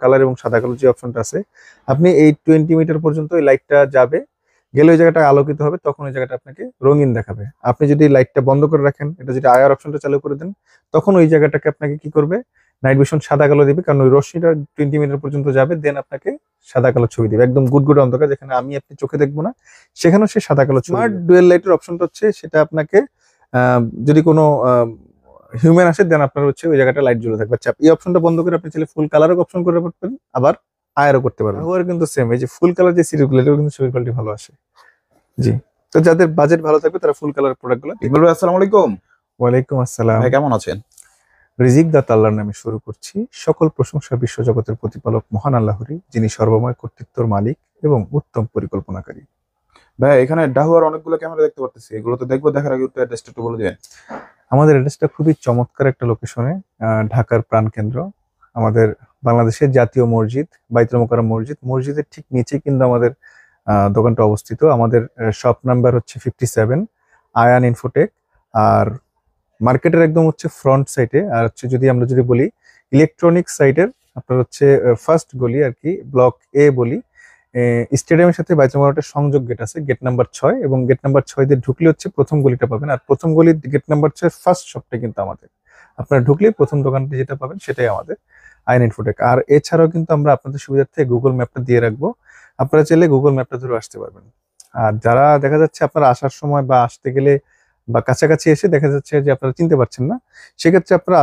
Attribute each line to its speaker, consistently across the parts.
Speaker 1: Colour এবং সাদা কালো যে অপশনটা আছে, আপনি এই 20 মিটার পর্যন্ত এই লাইটটা যাবে, গেলে ওই জায়গাটা আলোকিত হবে, তখন ওই জায়গাটা আপনাকে রঙিন দেখাবে। আপনি যদি লাইটটা বন্ধ করে রাখেন, এটা যদি আয়ার অপশনটা চালু করে দেন, তখন ওই জায়গাটাকে আপনাকে কি করবে, নাইট ভিশন সাদা কালো দিবে, কারণ ওই রশ্মিটা 20 মিটার পর্যন্ত যাবে, দেন আপনাকে সাদা কালো ছবি দিবে, একদম গুড়গুড়ে অন্ধকার, যেখানে আমি আপনি চোখে দেখবো না, সেখানেও সে সাদা কালো ছবি। স্মার্ট ডুয়েল লাইটের অপশনটা হচ্ছে, সেটা আপনাকে যদি কোনো হিউম্যান আসে, দেন আপনার হচ্ছে ওই জায়গাটা লাইট জ্বলে থাকবে। আচ্ছা, এই অপশনটা বন্ধ করে আপনি চাইলে ফুল কালারও অপশন করে পারবেন, আবার আয়ারও করতে পারবেন। কিন্তু সেম, এই যে ফুল কালার যে সিরিজগুলো, এটাও কিন্তু ছবির কোয়ালিটি ভালো আসে। জি, তো যাদের বাজেট ভালো থাকবে তারা ফুল কালার প্রোডাক্টগুলো।
Speaker 2: ইকবাল ভাই, আসসালামু আলাইকুম।
Speaker 1: ওয়ালাইকুম আসসালাম।
Speaker 2: ভাই কেমন আছেন?
Speaker 1: রিজিক দাতা আল্লাহর নামে শুরু করছি। সকল প্রশংসা বিশ্বজগতের প্রতিপালক মহান আল্লাহরই, যিনি সর্বময় কর্তৃত্বর মালিক এবং উত্তম পরিকল্পনাকারী।
Speaker 2: ভাই এখানে ডাহুয়ার অনেকগুলো ক্যামেরা দেখতে পারতেছি, এগুলো তো দেখবো, দেখার আগে একটু অ্যাড্রেসটা একটু বলে দিবেন।
Speaker 1: আমাদের অ্যাড্রেসটা খুবই চমৎকার একটা লোকেশনে, ঢাকার প্রাণকেন্দ্র, আমাদের বাংলাদেশের জাতীয় মসজিদ বাইতুল মোকাররম মসজিদের ঠিক নিচে কিন্তু আমাদের দোকানটা অবস্থিত। আমাদের শপ নাম্বার হচ্ছে 57, আয়ান ইনফোটেক। আর মার্কেটের একদম হচ্ছে ফ্রন্ট সাইডে, আর হচ্ছে যদি বলি ইলেকট্রনিক সাইডের, আপনার হচ্ছে ফার্স্ট গলি আর কি, ব্লক এ বলি, স্টেডিয়ামের সাথে বাইতুল মোকাররমের সংযোগ গেট আছে, গেট নাম্বার 6, এবং গেট নাম্বার 6 দিয়ে ঢুকলে হচ্ছে প্রথম গলিটা পাবেন। আর প্রথম গলির গেট নাম্বার 6 ফার্স্ট শপটা কিন্তু আমাদের। আপনারা ঢুকলে প্রথম দোকানটি যেটা পাবেন সেটাই আমাদের, আইন ইনফোটেক। আর এছাড়াও কিন্তু আমরা আপনাদের সুবিধার্থে গুগল ম্যাপটা দিয়ে রাখবো, আপনারা চাইলে গুগল ম্যাপটা ধরে আসতে পারবেন। আর যারা দেখা যাচ্ছে আপনারা আসার সময় বা আসতে গেলে বা কাছাকাছি এসে দেখা যাচ্ছে যে আপনারা চিনতে পারছেন না, সেক্ষেত্রে আপনারা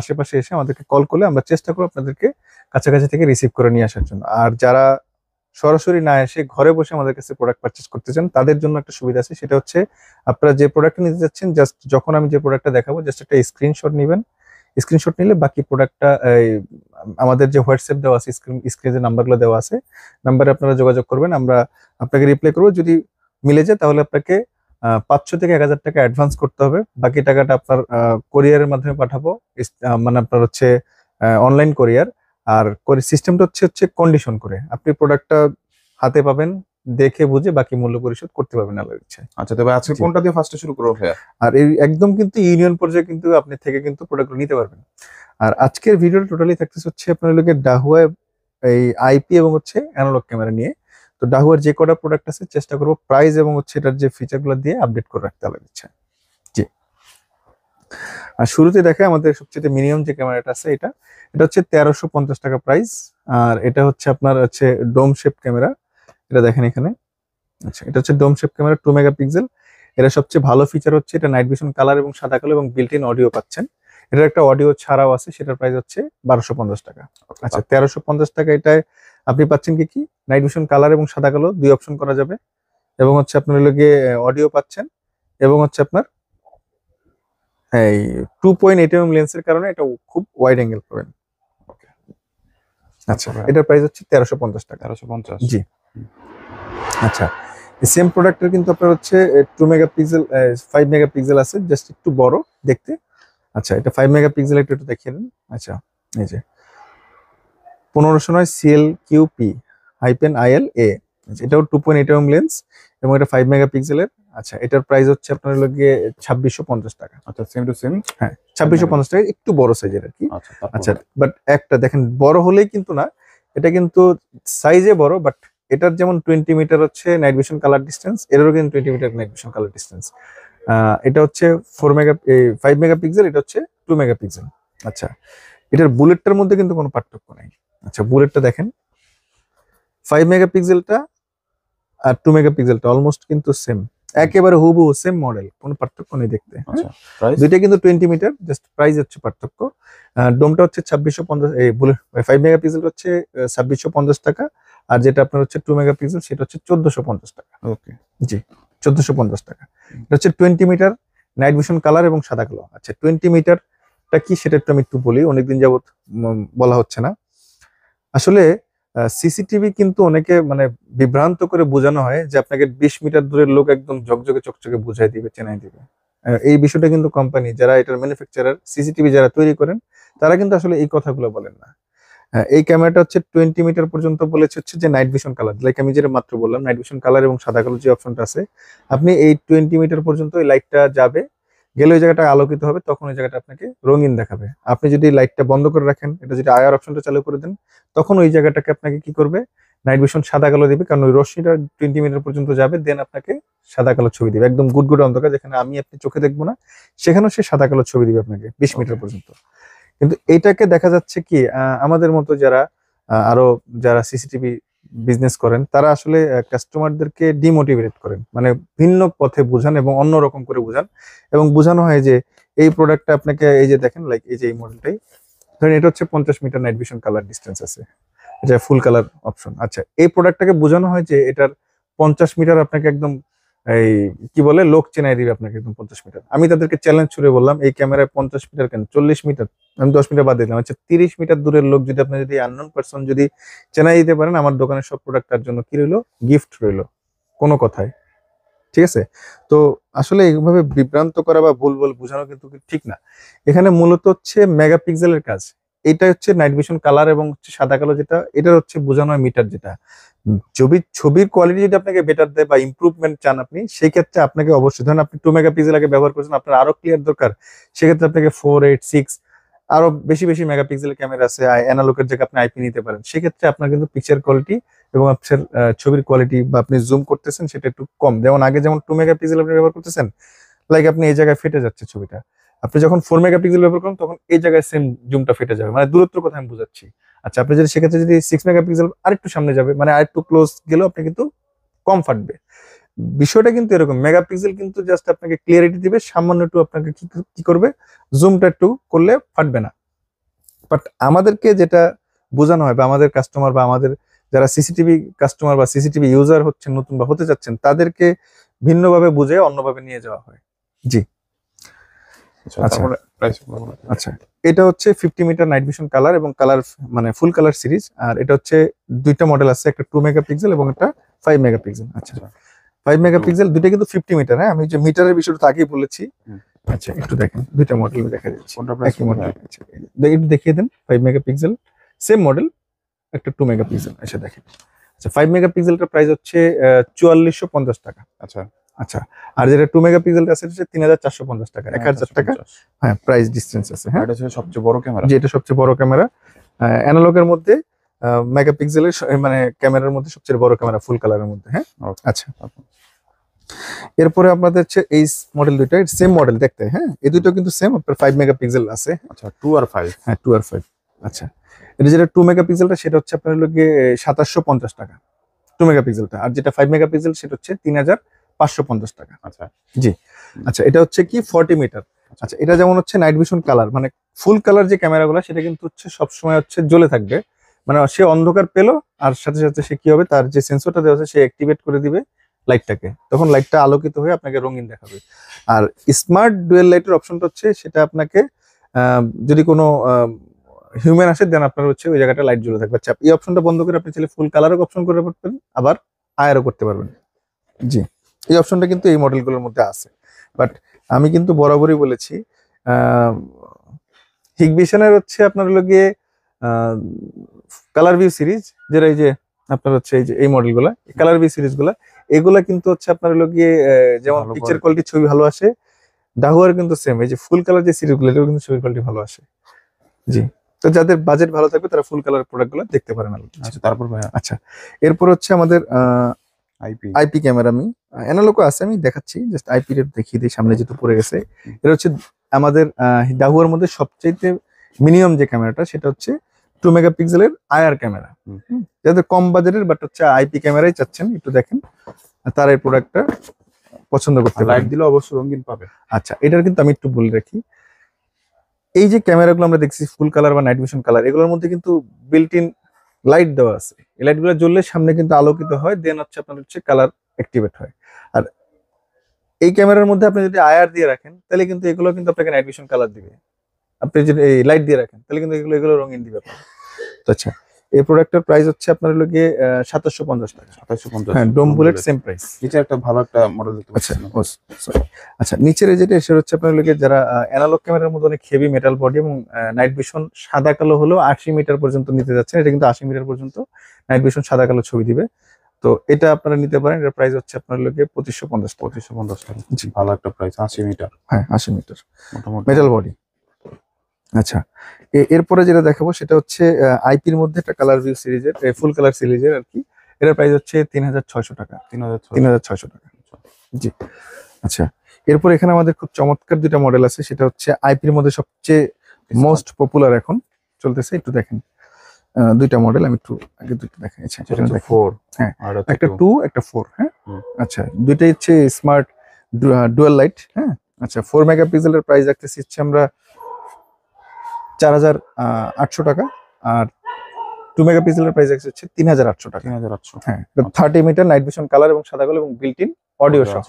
Speaker 1: আশেপাশে এসে আমাদেরকে কল করলে আমরা চেষ্টা করবো আপনাদেরকে কাছাকাছি থেকে রিসিভ করে নিয়ে আসার জন্য। আর যারা সরাসরি না এসে ঘরে বসে আমাদের কাছে প্রোডাক্ট পারচেস করতে চান, তাদের জন্য একটা সুবিধা আছে, সেটা হচ্ছে আপনারা যে প্রোডাক্টটা নিতে যাচ্ছেন, জাস্ট যখন আমি যে প্রোডাক্টটা দেখাবো, জাস্ট একটা স্ক্রিনশট নেবেন। স্ক্রিনশট নিলে বাকি প্রোডাক্টটা আমাদের যে হোয়াটসঅ্যাপ দেওয়া আছে, স্ক্রিনে নাম্বারগুলো দেওয়া আছে, নাম্বারে আপনারা যোগাযোগ করবেন, আমরা আপনাকে রিপ্লাই করবো। যদি মিলে যায় তাহলে আপনাকে 500 থেকে 1000 টাকা অ্যাডভান্স করতে হবে, বাকি টাকাটা আপনার কোরিয়ারের মাধ্যমে পাঠাবো, মানে আপনার হচ্ছে অনলাইন কোরিয়ার। আর সিস্টেমটা হচ্ছে কন্ডিশন করে আপনি প্রোডাক্টটা হাতে পাবেন, দেখে বুঝে বাকি মূল্য পরিশোধ করতে পারবেন আল্লাহর ইচ্ছায়।
Speaker 2: আচ্ছা, তবে আজকে কোনটা দিয়ে ফার্স্টে শুরু করবো ভাইয়া?
Speaker 1: আর এই একদম কিন্তু ইউনিয়ন পর্যায়ে কিন্তু আপনি থেকে কিন্তু প্রোডাক্টগুলো নিতে পারবেন। আর আজকের ভিডিওটা টোটালি থাকতেছে হচ্ছে আপনার লোকের ডাহুয়া এই আইপি এবং হচ্ছে অ্যানালগ ক্যামেরা নিয়ে। তো ডাহুয়ার যে কটা প্রোডাক্ট আছে চেষ্টা করবো প্রাইস এবং হচ্ছে এটার যে ফিচারগুলো দিয়ে আপডেট করে রাখতে আল্লাহর ইচ্ছায়। জি, আর শুরুতে দেখে আমাদের সবচেয়ে মিনিমাম যে ক্যামেরাটা আছে, এটা হচ্ছে 1350 টাকা প্রাইস। আর এটা হচ্ছে আপনার হচ্ছে ডোম শেপ ক্যামেরা, এটা দেখেন এখানে। আচ্ছা, এটা হচ্ছে ডোম শেপ ক্যামেরা, 2 মেগাপিক্সেল। এটা সবচেয়ে ভালো ফিচার হচ্ছে এটা নাইট ভিশন কালার এবং সাদা কালো এবং বিল্ট ইন অডিও পাচ্ছেন। এটার একটা অডিও ছাড়াও আছে, সেটার প্রাইস হচ্ছে 1250 টাকা। আচ্ছা, 1350 টাকা এটায় আপনি পাচ্ছেন কি নাইট ভিশন কালার এবং সাদা কালো 2 অপশন করা যাবে, এবং হচ্ছে আপনার লগে অডিও পাচ্ছেন, এবং হচ্ছে আপনার এই 2.8 mm লেন্সের কারণে এটা খুব ওয়াইড অ্যাঙ্গেল পাবেন। আচ্ছা, এটার প্রাইস হচ্ছে 1350 টাকা।
Speaker 2: 1350,
Speaker 1: জি। আচ্ছা, সেম প্রোডাক্টের কিন্তু আপনার হচ্ছে 2 মেগাপিক্সেল 5 মেগাপিক্সেল আছে, জাস্ট একটু বড় দেখতে। আচ্ছা, এটা 5 মেগাপিক্সেল, একটু দেখিয়ে নিন। আচ্ছা, এই যে 1509 CLQP-IL-A, এটাও 2.8 mm লেন্স এবং এটা 5 মেগাপিক্সেলের। আচ্ছা, এটার প্রাইস হচ্ছে আপনার লগে 2650 টাকা।
Speaker 2: আচ্ছা, সেম টু সেম।
Speaker 1: হ্যাঁ, 2650 টাকা, একটু বড় সাইজের আর কি। আচ্ছা, বাট একটা দেখেন, বড় হলেই কিন্তু না, এটা কিন্তু সাইজে বড়, বাট এটার যেমন 20 মিটার হচ্ছে নাইট ভিশন কালার ডিসটেন্স, এটারও কিন্তু 20 metre night vision colour distance. এটা হচ্ছে 5 মেগাপিক্সেল, এটা হচ্ছে 2 মেগাপিক্সেল। আচ্ছা, এটার বুলেটটার মধ্যে কিন্তু কোনো পার্থক্য নাই। আচ্ছা, বুলেটটা দেখেন, 5 মেগাপিক্সেলটা আর 2 মেগাপিক্সেলটা অলমোস্ট কিন্তু সেম, একেবারে হুবহু সেম মডেল, কোনো পার্থক্য নেই দেখতে। দুইটা কিন্তু 20 মিটার, জাস্ট প্রাইস হচ্ছে পার্থক্য। ডোমটা হচ্ছে 2650, এই 5 মেগাপিক্সেল হচ্ছে 2650 টাকা, আর যেটা আপনার হচ্ছে 2 মেগাপিক্সেল সেটা হচ্ছে 1450 টাকা।
Speaker 2: ওকে,
Speaker 1: জি, 1450 টাকা। এটা হচ্ছে 20 মিটার নাইট ভিশন কালার এবং সাদা কালো। আচ্ছা, 20 মিটারটা কি সেটা আমি একটু বলি, অনেকদিন যাবত বলা হচ্ছে না। আসলে সিসিটিভি কিন্তু অনেকে মানে বিভ্রান্ত করে বোঝানো হয় যে আপনাকে 20 মিটার দূরের লোক একদম ঝকঝকে চকচকে বুঝাই দিবে, চেনাই দিবে। এই বিষয়টা কিন্তু কোম্পানি যারা এটার ম্যানুফ্যাকচারার, সিসিটিভি যারা তৈরি করেন, তারা কিন্তু আসলে এই কথাগুলো বলেন না। এই ক্যামেরাটা হচ্ছে 20 মিটার পর্যন্ত বলেছে হচ্ছে যে নাইট ভিশন কালার, লাইক আমি যেটা মাত্র বললাম, নাইট ভিশন কালার এবং সাদা কালো যে অপশনটা আছে, আপনি এই 20 মিটার পর্যন্ত এই লাইটটা যাবে, গেলে ওই জায়গাটা আলোকিত হবে, তখন ওই জায়গাটা আপনাকে রঙিন দেখাবে। আপনি যদি লাইটটা বন্ধ করে রাখেন, এটা যদি আয়ার অপশনটা চালু করে দেন, তখন ওই জায়গাটাকে আপনাকে কি করবে, নাইট ভিশন সাদা কালো দিবে, কারণ ওই রশ্মিটা 20 মিটার পর্যন্ত যাবে, দেন আপনাকে সাদা কালো ছবি দিবে, একদম গুড়গুড় অন্ধকার যেখানে আমি আপনি চোখে দেখবো না, সেখানেও সে সাদা কালো ছবি দিবে আপনাকে 20 মিটার পর্যন্ত। কিন্তু এইটাকে দেখা যাচ্ছে কি আমাদের মতো যারা আরো যারা সিসিটিভি বিজনেস করেন, তারা আসলে কাস্টমারদেরকে ডিমোটিভেট করেন, মানে ভিন্ন পথে বোঝান এবং অন্যরকম করে বোঝান, এবং বোঝানো হয় যে এই প্রোডাক্টটা আপনাকে, এই যে দেখেন লাইক এই যে এই মডেলটাই ধরেন, এটা হচ্ছে 50 metre night vision colour distance আছে, এটা ফুল কালার অপশন। আচ্ছা, এই প্রোডাক্টটাকে বোঝানো হয় যে এটার 50 মিটার আপনাকে একদম এই কি বলে লোক চেনাই দিবে আপনাকে একদম 50 মিটার। আমি তাদেরকে চ্যালেঞ্জ ছুড়ে বললাম, এই ক্যামেরায় 50 মিটার কেন, 40 মিটার, আমি 10 মিটার বাদ দিলাম, আচ্ছা 30 মিটার দূরের লোক যদি আপনি যদি আননোন পার্সন যদি চেনাই দিতে পারেন, আমার দোকানের সব প্রোডাক্ট তার জন্য কি রইলো, গিফট রইলো, কোনো কথায়। ঠিক আছে? তো আসলে এইভাবে বিভ্রান্ত করা বা ভুল ভুল বোঝানো কিন্তু ঠিক না। এখানে মূলত হচ্ছে মেগাপিক্সেলের কাজ। এটা হচ্ছে নাইট ভিশন কালার এবং হচ্ছে সাদা কালো, যেটা এটার হচ্ছে বোঝানো হয় মিটার, যেটা ছবির কোয়ালিটি যদি আপনাকে বেটার দেয় বা ইমপ্রুভমেন্ট চান আপনি, সেই ক্ষেত্রে আপনাকে অবশ্যই, ধরেন আপনি 2 মেগাপিক্সেল আগে ব্যবহার করছেন, আপনার আরো ক্লিয়ার দরকার, সেক্ষেত্রে আপনাকে 4, 8, 6 আরো বেশি বেশি মেগাপিক্সেলের ক্যামেরা আছে, অ্যানালগের জায়গায় আপনি আইপি নিতে পারেন। সেক্ষেত্রে আপনার কিন্তু পিকচার কোয়ালিটি এবং আপনার ছবির কোয়ালিটি বা আপনি জুম করতেছেন সেটা একটু কম, যেমন আগে যেমন 2 মেগাপিক্সেল আপনি ব্যবহার করতেছেন, লাইক আপনি এই জায়গায় ফেটে যাচ্ছে ছবিটা, আপনি যখন 4 মেগাপিক্সেল ব্যবহার করেন তখন এই জায়গায় সেম জুমটা ফেটে যাবে, মানে দূরত্বের কথা আমি বুঝাচ্ছি। আচ্ছা, আপনি যদি সেক্ষেত্রে যদি 6 মেগাপিক্সেল আরেকটু সামনে যাবে, মানে আরেকটু ক্লোজ গেলেও আপনি কিন্তু কম ফাটবে। বিষয়টা কিন্তু এরকম, মেগাপিক্সেল কিন্তু জাস্ট আপনাকে ক্লিয়ারিটি দিবে, সামান্য একটু আপনাকে কি করবে, জুমটা একটু করলে ফাটবে না। বাট আমাদেরকে যেটা বোঝানো হয়, বা আমাদের কাস্টমার বা আমাদের যারা সিসিটিভি কাস্টমার বা সিসিটিভি ইউজার হচ্ছেন নতুন বা হতে যাচ্ছেন, তাদেরকে ভিন্নভাবে বুঝে অন্যভাবে নিয়ে যাওয়া হয়। জি।
Speaker 2: আচ্ছা,
Speaker 1: আচ্ছা।
Speaker 2: তারপরে প্রাইস
Speaker 1: আচ্ছা, এটা হচ্ছে 50 মিটার নাইট ভিশন কালার এবং কালার মানে ফুল কালার সিরিজ। আর এটা হচ্ছে দুইটা মডেল আছে, একটা 2 মেগাপিক্সেল এবং একটা 5 মেগাপিক্সেল। আচ্ছা, 5 মেগাপিক্সেল দুইটা কিন্তু 50 মিটার। হ্যাঁ, আমি যে মিটারের বিষয়টা তো আগেই বলেছি।
Speaker 2: হুম।
Speaker 1: আচ্ছা, একটু দেখেন, দুইটা মডেল দেখা যাচ্ছে,
Speaker 2: কোনটা প্রাইস
Speaker 1: একই মডেল। আচ্ছা, একটু দেখিয়ে দেন 5 মেগাপিক্সেল, সেম মডেল, একটা 2 মেগাপিক্সেল এসে দেখেন। আচ্ছা, 5 মেগাপিক্সেলটার প্রাইস হচ্ছে 4450 টাকা।
Speaker 2: আচ্ছা,
Speaker 1: আচ্ছা, আর যেটা 2 মেগাপিক্সেলটা আছে হচ্ছে 3450 টাকা, 1000 টাকা। হ্যাঁ, প্রাইস ডিসটেন্স আছে। হ্যাঁ,
Speaker 2: এটা হচ্ছে সবচেয়ে বড় ক্যামেরা।
Speaker 1: যে এটা সবচেয়ে বড় ক্যামেরা অ্যানালগের মধ্যে, মেগাপিক্সেলের মানে ক্যামেরার মধ্যে সবচেয়ে বড় ক্যামেরা ফুল কালারের মধ্যে। হ্যাঁ, আচ্ছা। এরপরে আপনাদের হচ্ছে এই মডেল দুইটা সেম মডেল দেখতে। হ্যাঁ, এই দুটো কিন্তু সেম, আপনার 5 মেগাপিক্সেল আছে।
Speaker 2: আচ্ছা, 2 আর 5।
Speaker 1: হ্যাঁ, 2 আর 5। আচ্ছা, এটা যেটা 2 মেগাপিক্সেলটা সেটা হচ্ছে আপনার লোকে 2750 টাকা 2 মেগাপিক্সেলটা, আর যেটা 5 মেগাপিক্সেল সেটা হচ্ছে 3550 টাকা।
Speaker 2: আচ্ছা,
Speaker 1: জি। আচ্ছা, এটা হচ্ছে কি 40 মিটার। আচ্ছা, এটা যেমন হচ্ছে নাইট ভিশন কালার, মানে ফুল কালার যে ক্যামেরাগুলো সেটা কিন্তু হচ্ছে সবসময় হচ্ছে জ্বলে থাকবে, মানে সে অন্ধকার পেলো আর সাথে সাথে সে কি হবে, তার যে সেন্সরটা দেওয়া আছে সে অ্যাক্টিভেট করে দিবে লাইটটাকে, তখন লাইটটা আলোকিত হয়ে আপনাকে রঙিন দেখাবে। আর স্মার্ট ডুয়েল লাইটের অপশনটা হচ্ছে সেটা আপনাকে যদি কোনো হিউম্যান আসে, দেন আপনার হচ্ছে ওই জায়গাটা লাইট জ্বলে থাকবে। আচ্ছা, এই অপশনটা বন্ধ করে আপনি চাইলে ফুল কালারও অপশন করে পারবেন, আবার আয়ারও করতে পারবেন। জি, এই অপশনটা কিন্তু এই মডেলগুলোর মধ্যে আছে। বাট আমি কিন্তু বরাবরই বলেছি, হিগভিশনের হচ্ছে আপনার হলো গিয়ে কালার ভিউ সিরিজ, যেটা এই যে আপনার হচ্ছে এই যে এই মডেলগুলো, কালার ভিউ সিরিজগুলো, এগুলা কিন্তু হচ্ছে আপনার হলো গিয়ে যেমন
Speaker 2: ভালো
Speaker 1: পিকচার
Speaker 2: quality।
Speaker 1: কোয়ালিটি ছবি ভালো আসে, ডাহুয়ার কিন্তু সেম, এই যে ফুল কালার যে সিরিজগুলো এটাও কিন্তু ছবির কোয়ালিটি ভালো আসে। জি। তো যাদের বাজেট ভালো থাকবে তারা ফুল কালার প্রোডাক্টগুলো দেখতে পারেন।
Speaker 2: আচ্ছা, তারপর ভাইয়া
Speaker 1: আচ্ছা, এরপর হচ্ছে আমাদের
Speaker 2: আইপি।
Speaker 1: আইপি ক্যামেরা, আমি অ্যানালগও আছে, আমি দেখাচ্ছি, জাস্ট আইপি রেট দেখিয়ে দিই, সামনে যেহেতু পড়ে গেছে। এটা হচ্ছে আমাদের ডাহুয়ার মধ্যে সবচেয়ে মিনিমাম যে ক্যামেরাটা সেটা হচ্ছে 2 মেগাপিক্সেলের আয়ার ক্যামেরা। যাদের কম বাজেটের বাট হচ্ছে আইপি ক্যামেরাই চাচ্ছেন, একটু দেখেন, তারা এই প্রোডাক্টটা পছন্দ করতে
Speaker 2: লাইট
Speaker 1: পারেন।
Speaker 2: দিলে অবশ্যই রঙিন পাবে।
Speaker 1: আচ্ছা, এটার কিন্তু আমি একটু বলে রাখি, এই যে ক্যামেরাগুলো আমরা দেখছি ফুল কালার বা নাইট ভিশন কালার, এগুলোর মধ্যে কিন্তু বিল্ট ইন লাইট দেওয়া আছে। এই লাইটগুলো জ্বললে সামনে কিন্তু আলোকিত হয়, দেন হচ্ছে আপনার হচ্ছে কালার অ্যাক্টিভেট হয়। আর এই ক্যামেরার মধ্যে আপনি যদি আয়ার দিয়ে রাখেন তাহলে কিন্তু এগুলো কিন্তু আপনাকে নাইট ভিশন কালার দিবে। আপনি যদি এই লাইট দিয়ে রাখেন তাহলে কিন্তু এগুলো এগুলো রঙিন দিবে আপনাকে। তো আচ্ছা, এই প্রোডাক্টের প্রাইস হচ্ছে আপনার হলো গিয়ে 2750 টাকা।
Speaker 2: 2750।
Speaker 1: হ্যাঁ, ডোম বুলেট সেম প্রাইস।
Speaker 2: নিচে একটা ভালো একটা মডেল দেখতে
Speaker 1: আচ্ছা,
Speaker 2: পাচ্ছি।
Speaker 1: সরি। আচ্ছা, নিচের যেটা সেটা হচ্ছে আপনার লোকে যারা অ্যানালগ ক্যামেরার মধ্যে অনেক হেভি মেটাল বডি এবং নাইট ভিশন সাদা কালো হলেও 80 মিটার পর্যন্ত নিতে যাচ্ছেন, এটা কিন্তু 80 মিটার পর্যন্ত নাইট ভিশন সাদা কালো ছবি দিবে। তো এটা আপনারা নিতে পারেন, এর প্রাইস হচ্ছে আপনার লোকে 2550 টাকা।
Speaker 2: 2550 টাকা।
Speaker 1: জি
Speaker 2: ভালো একটা প্রাইস, 80 মিটার
Speaker 1: হ্যাঁ, 80 মিটার
Speaker 2: মোটামুটি।
Speaker 1: Metal body. আচ্ছা, এরপরে যেটা দেখাবো সেটা হচ্ছে আইপির মধ্যে একটা কালার ভিউ সিরিজের, ফুল কালার সিরিজের আর কি। এটার প্রাইস হচ্ছে 3600 টাকা।
Speaker 2: 3600।
Speaker 1: 3600 টাকা। জি। আচ্ছা, এরপর এখানে আমাদের খুব চমৎকার দুইটা মডেল আছে, সেটা হচ্ছে আইপির মধ্যে সবচেয়ে মোস্ট পপুলার এখন চলতেছে। একটু দেখেন দুইটা মডেল, আমি একটু আগে দুটো দেখাইছি।
Speaker 2: এটা হচ্ছে 4।
Speaker 1: হ্যাঁ,
Speaker 2: আর এটা
Speaker 1: একটা 2 একটা 4। হ্যাঁ,
Speaker 2: হুম।
Speaker 1: আচ্ছা, দুইটাই হচ্ছে স্মার্ট ডুয়াল লাইট। হ্যাঁ, আচ্ছা, 4 মেগাপিক্সেলের প্রাইস রাখতেছি হচ্ছে আমরা 4800 টাকা, আর 2 মেগাপিক্সেলের প্রাইস হচ্ছে 3800 টাকা।
Speaker 2: 3800।
Speaker 1: হ্যাঁ, 30 মিটার নাইট ভিশন কালার এবং সাদা কালো এবং বিল্ট ইন অডিও সহ।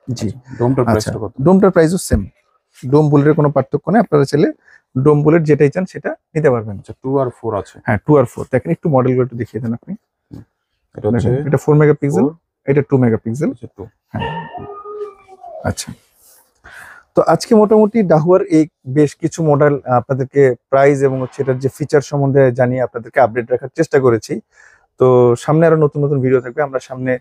Speaker 1: জি।
Speaker 2: ডোমটার
Speaker 1: আচ্ছা,
Speaker 2: প্রাইসটা কত?
Speaker 1: ডোমটার প্রাইসও সেম। ডোম বুলেটের কোনো পার্থক্য নেই, আপনারা চাইলে ডোম বুলেট যেটাই চান সেটা নিতে পারবেন।
Speaker 2: আচ্ছা, 2 আর 4 আছে।
Speaker 1: হ্যাঁ, 2 আর 4 দেখেন, একটু মডেলগুলো একটু দেখিয়ে দেন আপনি।
Speaker 2: এটা হচ্ছে
Speaker 1: দেখেন, এটা 4 মেগাপিক্সেল, এটা 2 মেগাপিক্সেল।
Speaker 2: 2।
Speaker 1: হ্যাঁ, আচ্ছা। তো আজকে মোটামুটি ডাহুয়ার এই বেশ কিছু মডেল আপনাদেরকে প্রাইস এবং হচ্ছে এটার যে ফিচার সম্বন্ধে জানিয়ে আপনাদেরকে আপডেট রাখার চেষ্টা করেছি। তো সামনে আরো নতুন নতুন ভিডিও থাকবে, আমরা সামনে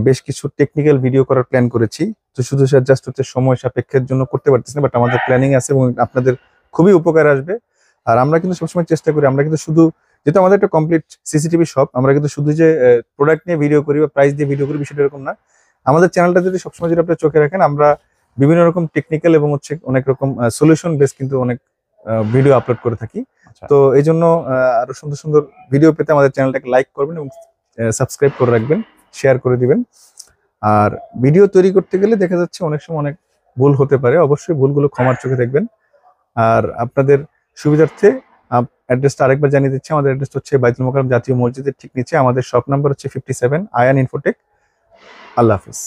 Speaker 1: বেশ কিছু টেকনিক্যাল ভিডিও করার প্ল্যান করেছি। তো শুধু জাস্ট হচ্ছে সময় সাপেক্ষের জন্য করতে পারতেছি না, বাট আমাদের প্ল্যানিং আছে এবং আপনাদের খুবই উপকার আসবে। আর আমরা কিন্তু সবসময় চেষ্টা করি, আমরা কিন্তু শুধু, যেহেতু আমাদের একটা কমপ্লিট সিসিটিভি শপ, আমরা কিন্তু শুধু যে প্রোডাক্ট নিয়ে ভিডিও করি বা প্রাইস দিয়ে ভিডিও করি বিষয়টা এরকম না। আমাদের চ্যানেলটা যদি সবসময় যদি আপনারা চোখে রাখেন, আমরা বিভিন্ন রকম টেকনিক্যাল এবং হচ্ছে অনেক রকম সলিউশন বেস কিন্তু অনেক ভিডিও আপলোড করে থাকি।
Speaker 2: আচ্ছা।
Speaker 1: তো এই জন্য আরো সুন্দর সুন্দর ভিডিও পেতে আমাদের চ্যানেলটাকে লাইক করবেন এবং সাবস্ক্রাইব করে রাখবেন, শেয়ার করে দিবেন। আর ভিডিও তৈরি করতে গেলে দেখা যাচ্ছে অনেক সময় অনেক ভুল হতে পারে, অবশ্যই ভুলগুলো ক্ষমার চোখে দেখবেন। আর আপনাদের সুবিধার্থে অ্যাড্রেসটা আরেকবার জানিয়ে দিচ্ছি। আমাদের অ্যাড্রেস হচ্ছে বাইতুল মোকাররম জাতীয় মসজিদের ঠিক নিচে, আমাদের শপ নাম্বার হচ্ছে 57, আয়ান ইনফোটেক। আল্লাহ হাফিজ।